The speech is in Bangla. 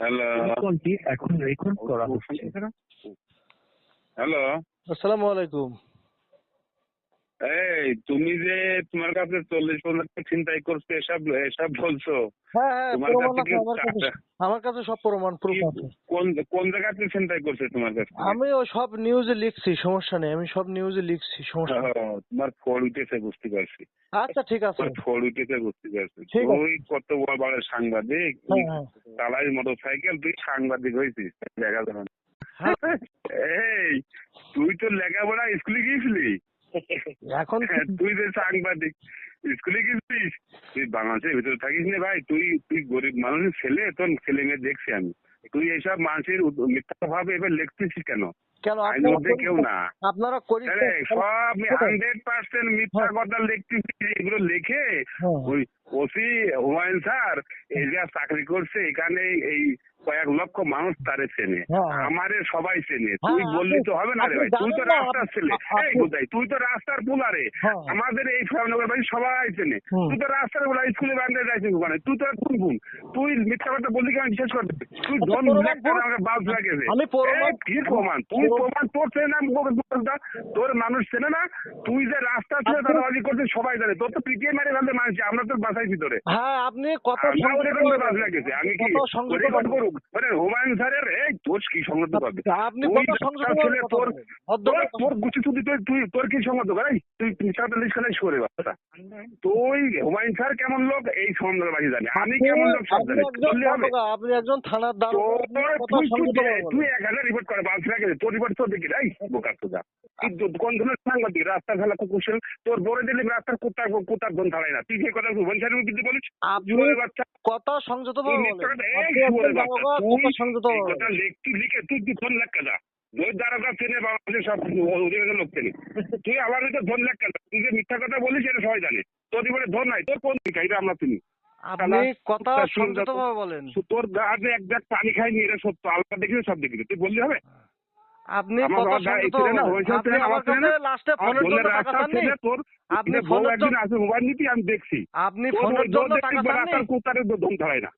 হ্যালো, কলটি এখন রেকর্ড করা হচ্ছে। হ্যালো। আসসালামু আলাইকুম। এই তুমি যে তোমার কাছে 40,000 টাকা ছিনতাই করছে এসব এসব বলছো? হ্যাঁ হ্যাঁ, তোমার প্রমাণ কাছে কি আছে আমার কাছে সব প্রমাণ প্রুফ আছে। কোন কোন জায়গাতে ছিনতাই করছে তোমার কাছে? আমি ও সব নিউজে লিখছি, সমস্যা নেই, আমি সব নিউজে লিখছি, সমস্যা নেই। তোমার ফোন উঠেছে বুঝতে পারছি। আচ্ছা ঠিক আছে, তোমার ফোন উঠেছে বুঝতে পারছি। ঠিক আছে। তুই কত বড় সাংবাদিক, তুই হ্যাঁ হ্যাঁ চালাই মোটরসাইকেল, তুই সাংবাদিক হয়েছিস দেখা যাবে না। হ্যাঁ। এই তুই তো লেখাপড়া স্কুলে গিয়েছিলি? এখন তুই যে সাংবাদিক স্কুলে গেছিস, তুই বাংলাদেশের ভিতরে থাকিস না ভাই। তুই তুই গরিব মানুষের ছেলে, তোর ছেলে মেয়ে দেখছি আমি। তুই এইসব মানুষের মিথ্যা ভাবে এবার লিখতেছিস কেন? কেন আইনের মধ্যে কেউ না। আপনারা সব 100% মিথ্যা কথা লিখতেছিস। এগুলো লিখে ওই ওসি হুমায়ুন স্যার এই যে চাকরি করছে এখানে, এই কয়েক লক্ষ মানুষ তারে চেনে, আমারে সবাই চেনে। তুই বললি তো হবে না রে ভাই, তুই তো রাস্তার ছেলে। এই কোথায়, তুই তো রাস্তার পোলারে, আমাদের এই শ্যামনগর বাড়ি সবাই চেনে। তুই তো রাস্তার পোলা, স্কুলে বান্ধে যাইছিস ওখানে, তুই তো কোন কোন তুই মিথ্যা কথা বললি কেন বিশ্বাস করবে? তুই ধন আমাকে বাস লাগেছে। কি প্রমাণ? তুই প্রমাণ তোর চেনে না, তোর মানুষ চেনে না। তুই যে রাস্তা ছিল দাদাবাজি করছিস সবাই জানে, তোর তো পিটিয়ে মেরে ফেলতে মানছি, আমরা তো বাঁচাইছি তোরে। হ্যাঁ, আপনি কত বাস লাগেছে। আমি কি রেকর্ড করুক? হুমায়ুন স্যারের এই দোষ কি সংগত করবে? তোর গুছি তুই তোর কি সংগত করে? তুই করে বাচ্চা তুই হুমায়ুন স্যার কেমন লোক এই সন্দেহবাজি জানে, আমি কেমন লোক সব জানি। আপনি একজন থানার তুই 1000 রিপোর্ট করে বাস লাগে, তোর রিপোর্ট তোর দেখি রাই বোকার তোজা। কোন ধরনের সাংবাদিক? রাস্তা ফেলা কুকুর, তোর বড় দিলে রাস্তার কুত্তার দন থাড়ায় না। তুই যে কথা হুমায়ুন স্যারের কিন্তু বলিস বাচ্চা কথা সংযত তুই ফোন লেখ কাজা দ্বারা চেনে বাংলাদেশের সব অধিকাংশ লোক চেনে। তুই আবার ফোন লেখ কাজা, তুই যে মিথ্যা কথা বলিস এটা সবাই জানে। তোর জীবনে ধন নাই, তোর কোন দিকে এটা আমরা চিনি। আপনি কথা সংযত ভাবে বলেন। তোর গাছে এক ব্যাগ পানি খাইনি এটা সত্য, আল্লাহ দেখিলে সব দেখিলে। তুই বললি হবে? আপনি কথা সংযত ভাবে বলেন। আপনি আমার কাছে লাস্টে ফোনের জন্য টাকা চাননি? আপনি ফোনের জন্য আছে মোবাইল নিতি আমি দেখছি। আপনি ফোনের জন্য টাকা চাননি? কুত্তারের দম ধরায় না।